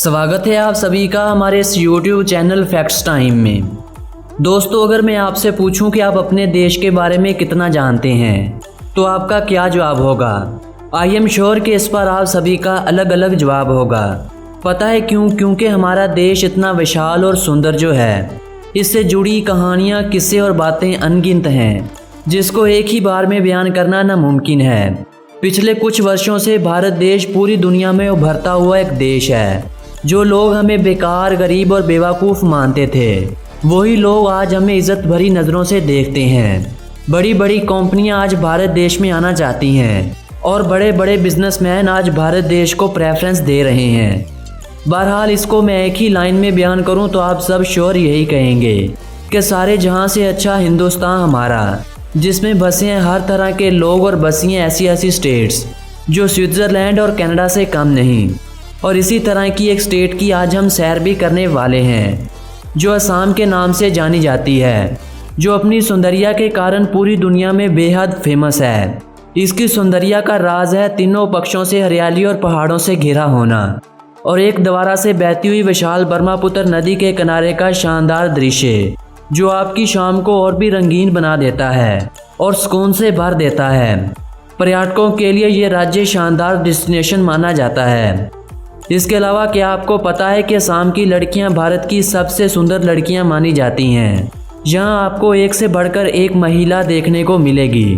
स्वागत है आप सभी का हमारे इस YouTube चैनल फैक्ट्स टाइम में। दोस्तों, अगर मैं आपसे पूछूं कि आप अपने देश के बारे में कितना जानते हैं तो आपका क्या जवाब होगा। आई एम श्योर कि इस पर आप सभी का अलग अलग जवाब होगा। पता है क्यों? क्योंकि हमारा देश इतना विशाल और सुंदर जो है, इससे जुड़ी कहानियाँ, किस्से और बातें अनगिनत हैं, जिसको एक ही बार में बयान करना नामुमकिन है। पिछले कुछ वर्षों से भारत देश पूरी दुनिया में उभरता हुआ एक देश है। जो लोग हमें बेकार, गरीब और बेवकूफ़ मानते थे, वही लोग आज हमें इज्जत भरी नज़रों से देखते हैं। बड़ी बड़ी कंपनियां आज भारत देश में आना चाहती हैं और बड़े बड़े बिजनेसमैन आज भारत देश को प्रेफरेंस दे रहे हैं। बहरहाल, इसको मैं एक ही लाइन में बयान करूं तो आप सब श्योर यही कहेंगे कि सारे जहां से अच्छा हिंदुस्तान हमारा, जिसमें बसे हैं हर तरह के लोग और बसी हैं ऐसी ऐसी स्टेट्स जो स्विट्ज़रलैंड और कनाडा से कम नहीं। और इसी तरह की एक स्टेट की आज हम सैर भी करने वाले हैं, जो असम के नाम से जानी जाती है, जो अपनी सौंदर्य के कारण पूरी दुनिया में बेहद फेमस है। इसकी सौंदर्य का राज है तीनों पक्षों से हरियाली और पहाड़ों से घिरा होना, और एक द्वारा से बहती हुई विशाल ब्रह्मपुत्र नदी के किनारे का शानदार दृश्य, जो आपकी शाम को और भी रंगीन बना देता है और सुकून से भर देता है। पर्यटकों के लिए ये राज्य शानदार डेस्टिनेशन माना जाता है। इसके अलावा क्या आपको पता है कि असम की लड़कियां भारत की सबसे सुंदर लड़कियां मानी जाती हैं। यहाँ आपको एक से बढ़कर एक महिला देखने को मिलेगी,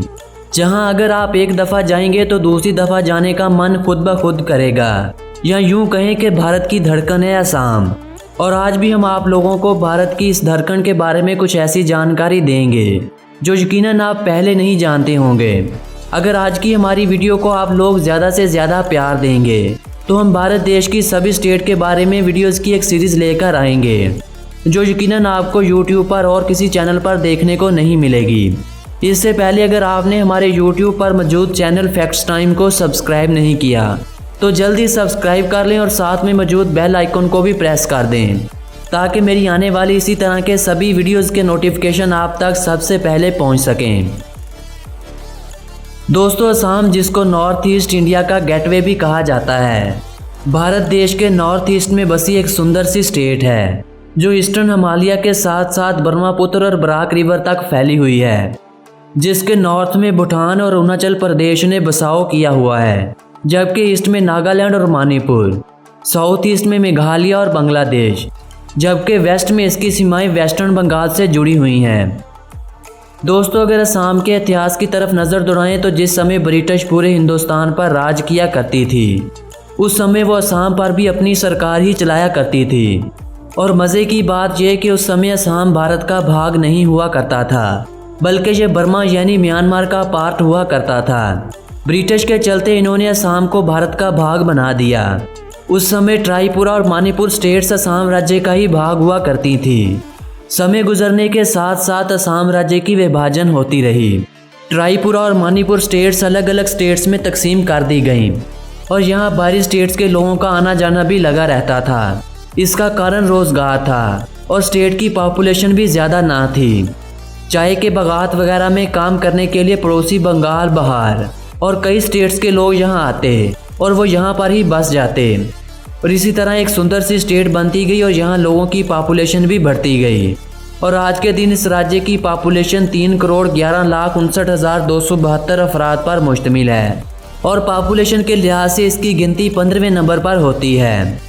जहाँ अगर आप एक दफ़ा जाएंगे तो दूसरी दफ़ा जाने का मन खुद ब खुद करेगा। या यूँ कहें कि भारत की धड़कन है असम। और आज भी हम आप लोगों को भारत की इस धड़कन के बारे में कुछ ऐसी जानकारी देंगे जो यकीनन आप पहले नहीं जानते होंगे। अगर आज की हमारी वीडियो को आप लोग ज़्यादा से ज़्यादा प्यार देंगे तो हम भारत देश की सभी स्टेट के बारे में वीडियोस की एक सीरीज़ लेकर आएंगे, जो यकीनन आपको YouTube पर और किसी चैनल पर देखने को नहीं मिलेगी। इससे पहले अगर आपने हमारे YouTube पर मौजूद चैनल फैक्ट्स टाइम को सब्सक्राइब नहीं किया तो जल्दी सब्सक्राइब कर लें और साथ में मौजूद बेल आइकन को भी प्रेस कर दें, ताकि मेरी आने वाली इसी तरह के सभी वीडियोज़ के नोटिफिकेशन आप तक सबसे पहले पहुँच सकें। दोस्तों, असम, जिसको नॉर्थ ईस्ट इंडिया का गेटवे भी कहा जाता है, भारत देश के नॉर्थ ईस्ट में बसी एक सुंदर सी स्टेट है, जो ईस्टर्न हिमालय के साथ साथ ब्रह्मपुत्र और बराक रिवर तक फैली हुई है, जिसके नॉर्थ में भूटान और अरुणाचल प्रदेश ने बसाव किया हुआ है, जबकि ईस्ट में नागालैंड और मणिपुर, साउथ ईस्ट में मेघालय और बांग्लादेश, जबकि वेस्ट में इसकी सीमाएं वेस्टर्न बंगाल से जुड़ी हुई हैं। दोस्तों, अगर असम के इतिहास की तरफ नज़र दौड़ाएं तो जिस समय ब्रिटिश पूरे हिंदुस्तान पर राज किया करती थी, उस समय वो असम पर भी अपनी सरकार ही चलाया करती थी। और मज़े की बात यह कि उस समय असम भारत का भाग नहीं हुआ करता था, बल्कि ये बर्मा यानी म्यांमार का पार्ट हुआ करता था। ब्रिटिश के चलते इन्होंने असम को भारत का भाग बना दिया। उस समय त्रिपुरा और मणिपुर स्टेट्स असम राज्य का ही भाग हुआ करती थी। समय गुजरने के साथ साथ असम राज्य की विभाजन होती रही। त्रिपुरा और मणिपुर स्टेट्स अलग अलग स्टेट्स में तकसीम कर दी गईं और यहाँ बाहरी स्टेट्स के लोगों का आना जाना भी लगा रहता था। इसका कारण रोज़गार था और स्टेट की पॉपुलेशन भी ज़्यादा ना थी। चाय के बागात वगैरह में काम करने के लिए पड़ोसी बंगाल, बिहार और कई स्टेट्स के लोग यहाँ आते और वो यहाँ पर ही बस जाते। और इसी तरह एक सुंदर सी स्टेट बनती गई और यहाँ लोगों की पॉपुलेशन भी बढ़ती गई। और आज के दिन इस राज्य की पॉपुलेशन 3,11,59,272 अफराद पर मुश्तमिल है और पॉपुलेशन के लिहाज से इसकी गिनती 15वें नंबर पर होती है।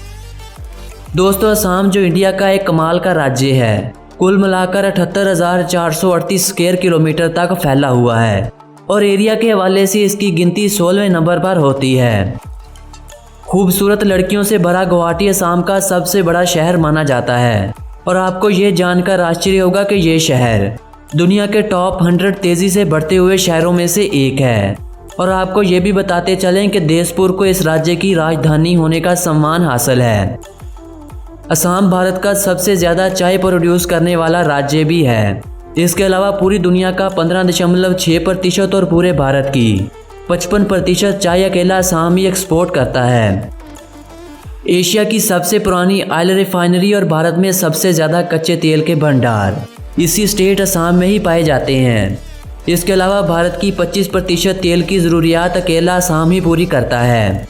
दोस्तों, असम जो इंडिया का एक कमाल का राज्य है, कुल मिलाकर 78,438 स्क्वायर किलोमीटर तक फैला हुआ है और एरिया के हवाले से इसकी गिनती 16वें नंबर पर होती है। खूबसूरत लड़कियों से भरा गुवाहाटी असम का सबसे बड़ा शहर माना जाता है और आपको ये जानकर आश्चर्य होगा कि ये शहर दुनिया के टॉप 100 तेज़ी से बढ़ते हुए शहरों में से एक है। और आपको ये भी बताते चलें कि देशपुर को इस राज्य की राजधानी होने का सम्मान हासिल है। असम भारत का सबसे ज़्यादा चाय प्रोड्यूस करने वाला राज्य भी है। इसके अलावा पूरी दुनिया का 15.6% और पूरे भारत की 55% चाय अकेला असम ही एक्सपोर्ट करता है। एशिया की सबसे पुरानी ऑयल रिफाइनरी और भारत में सबसे ज़्यादा कच्चे तेल के भंडार इसी स्टेट असम में ही पाए जाते हैं। इसके अलावा भारत की 25% तेल की ज़रूरियात अकेला असम ही पूरी करता है।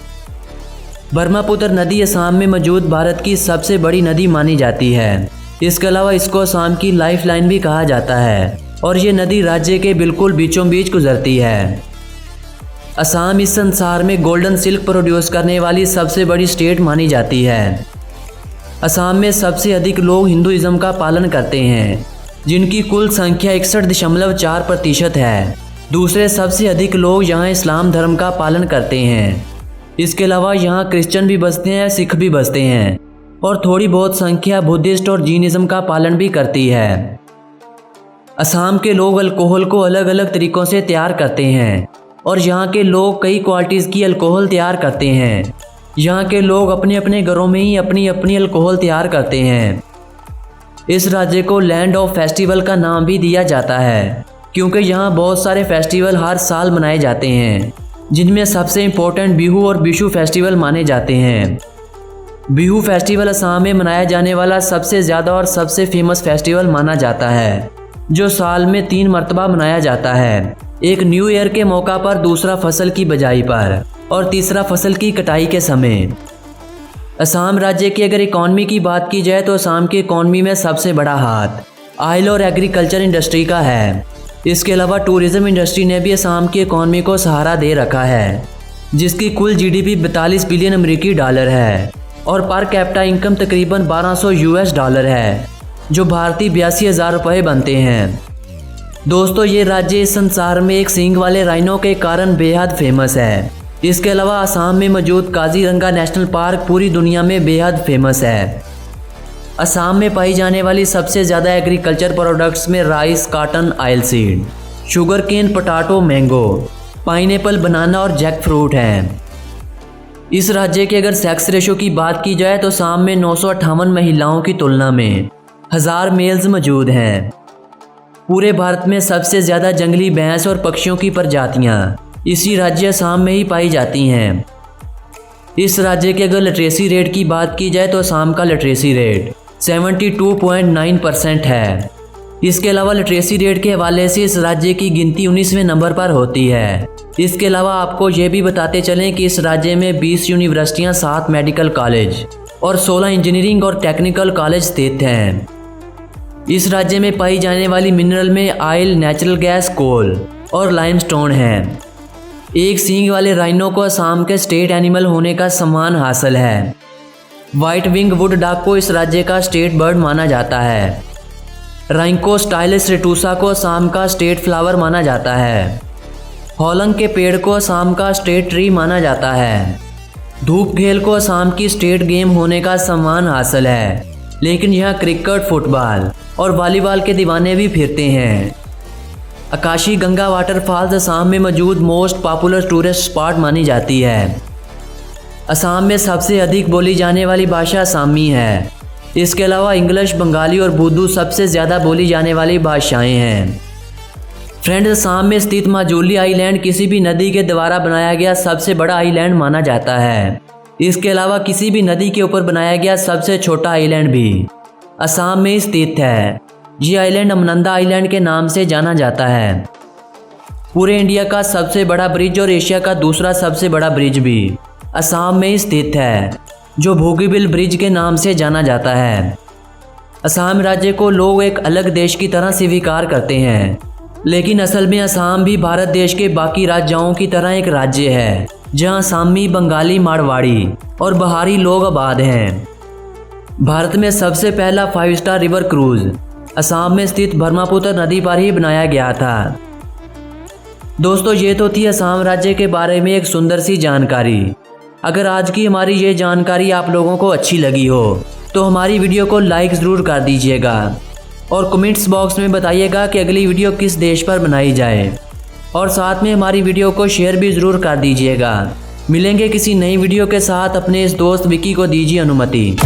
ब्रह्मपुत्र नदी असम में मौजूद भारत की सबसे बड़ी नदी मानी जाती है। इसके अलावा इसको असम की लाइफ लाइन भी कहा जाता है और ये नदी राज्य के बिल्कुल बीचों बीच गुजरती है। असम इस संसार में गोल्डन सिल्क प्रोड्यूस करने वाली सबसे बड़ी स्टेट मानी जाती है। असम में सबसे अधिक लोग हिंदुइज्म का पालन करते हैं, जिनकी कुल संख्या 61.4% है। दूसरे सबसे अधिक लोग यहाँ इस्लाम धर्म का पालन करते हैं। इसके अलावा यहाँ क्रिश्चियन भी बसते हैं, सिख भी बसते हैं और थोड़ी बहुत संख्या बुद्धिस्ट और जैनिज्म का पालन भी करती है। असम के लोग अल्कोहल को अलग अलग तरीक़ों से तैयार करते हैं और यहाँ के लोग कई क्वालिटीज़ की अल्कोहल तैयार करते हैं। यहाँ के लोग अपने अपने घरों में ही अपनी अपनी अल्कोहल तैयार करते हैं। इस राज्य को लैंड ऑफ फेस्टिवल का नाम भी दिया जाता है, क्योंकि यहाँ बहुत सारे फेस्टिवल हर साल मनाए जाते हैं, जिनमें सबसे इम्पोर्टेंट बिहू और बिशु फेस्टिवल माने जाते हैं। बिहू फेस्टिवल असम में मनाया जाने वाला सबसे ज़्यादा और सबसे फेमस फेस्टिवल माना जाता है, जो साल में 3 मरतबा मनाया जाता है। एक न्यू ईयर के मौका पर, दूसरा फसल की बजाई पर और तीसरा फसल की कटाई के समय। असम राज्य की अगर इकॉनमी की बात की जाए तो असम की इकॉनमी में सबसे बड़ा हाथ ऑयल और एग्रीकल्चर इंडस्ट्री का है। इसके अलावा टूरिज्म इंडस्ट्री ने भी असम की इकॉनमी को सहारा दे रखा है, जिसकी कुल जीडीपी 42 बिलियन अमेरिकी डॉलर है और पर कैपिटा इनकम तकरीबन $1200 है, जो भारतीय 82,000 रुपये बनते हैं। दोस्तों, ये राज्य इस संसार में एक सींग वाले राइनो के कारण बेहद फेमस है। इसके अलावा असम में मौजूद काजीरंगा नेशनल पार्क पूरी दुनिया में बेहद फेमस है। असम में पाई जाने वाली सबसे ज़्यादा एग्रीकल्चर प्रोडक्ट्स में rice, cotton, oil seed, sugar cane, potato, mango, pineapple, banana और जैक फ्रूट हैं। इस राज्य के अगर सेक्स रेशो की बात की जाए तो असम में 958 महिलाओं की तुलना में 1000 मेल्स मौजूद हैं। पूरे भारत में सबसे ज़्यादा जंगली भैंस और पक्षियों की प्रजातियाँ इसी राज्य असम में ही पाई जाती हैं। इस राज्य के अगर लिटरेसी रेट की बात की जाए तो असम का लिटरेसी रेट 72.9% है। इसके अलावा लिटरेसी रेट के हवाले से इस राज्य की गिनती 19वें नंबर पर होती है। इसके अलावा आपको ये भी बताते चलें कि इस राज्य में 20 यूनिवर्सिटियाँ, 7 मेडिकल कॉलेज और 16 इंजीनियरिंग और टेक्निकल कॉलेज स्थित हैं। इस राज्य में पाई जाने वाली मिनरल में ऑयल, नेचुरल गैस, कोल और लाइमस्टोन है। एक सींग वाले राइनो को असम के स्टेट एनिमल होने का सम्मान हासिल है। व्हाइट विंग वुड डक को इस राज्य का स्टेट बर्ड माना जाता है। राइंको स्टाइलिस रेटूसा को असम का स्टेट फ्लावर माना जाता है। होलंग के पेड़ को असम का स्टेट ट्री माना जाता है। धूप खेल को असम की स्टेट गेम होने का सम्मान हासिल है, लेकिन यहाँ क्रिकेट, फुटबॉल और वॉलीबॉल के दीवाने भी फिरते हैं। आकाशी गंगा वाटरफॉल्स असम में मौजूद मोस्ट पॉपुलर टूरिस्ट स्पॉट मानी जाती है। असम में सबसे अधिक बोली जाने वाली भाषा असमी है। इसके अलावा इंग्लिश, बंगाली और बुर्दू सबसे ज़्यादा बोली जाने वाली भाषाएं हैं। फ्रेंड्स, असम में स्थित माजुली आइलैंड किसी भी नदी के द्वारा बनाया गया सबसे बड़ा आइलैंड माना जाता है। इसके अलावा किसी भी नदी के ऊपर बनाया गया सबसे छोटा आइलैंड भी असम में स्थित है। ये आइलैंड अमनंदा आइलैंड के नाम से जाना जाता है। पूरे इंडिया का सबसे बड़ा ब्रिज और एशिया का दूसरा सबसे बड़ा ब्रिज भी असम में स्थित है, जो बोगीबिल ब्रिज के नाम से जाना जाता है। असम राज्य को लोग एक अलग देश की तरह स्वीकार करते हैं, लेकिन असल में असम भी भारत देश के बाकी राज्यों की तरह एक राज्य है, जहां असमी, बंगाली, मारवाड़ी और बिहारी लोग आबाद हैं। भारत में सबसे पहला 5 स्टार रिवर क्रूज असम में स्थित ब्रह्मपुत्र नदी पर ही बनाया गया था। दोस्तों, ये तो थी असम राज्य के बारे में एक सुंदर सी जानकारी। अगर आज की हमारी ये जानकारी आप लोगों को अच्छी लगी हो तो हमारी वीडियो को लाइक ज़रूर कर दीजिएगा और कमेंट्स बॉक्स में बताइएगा कि अगली वीडियो किस देश पर बनाई जाए, और साथ में हमारी वीडियो को शेयर भी ज़रूर कर दीजिएगा। मिलेंगे किसी नई वीडियो के साथ। अपने इस दोस्त विकी को दीजिए अनुमति।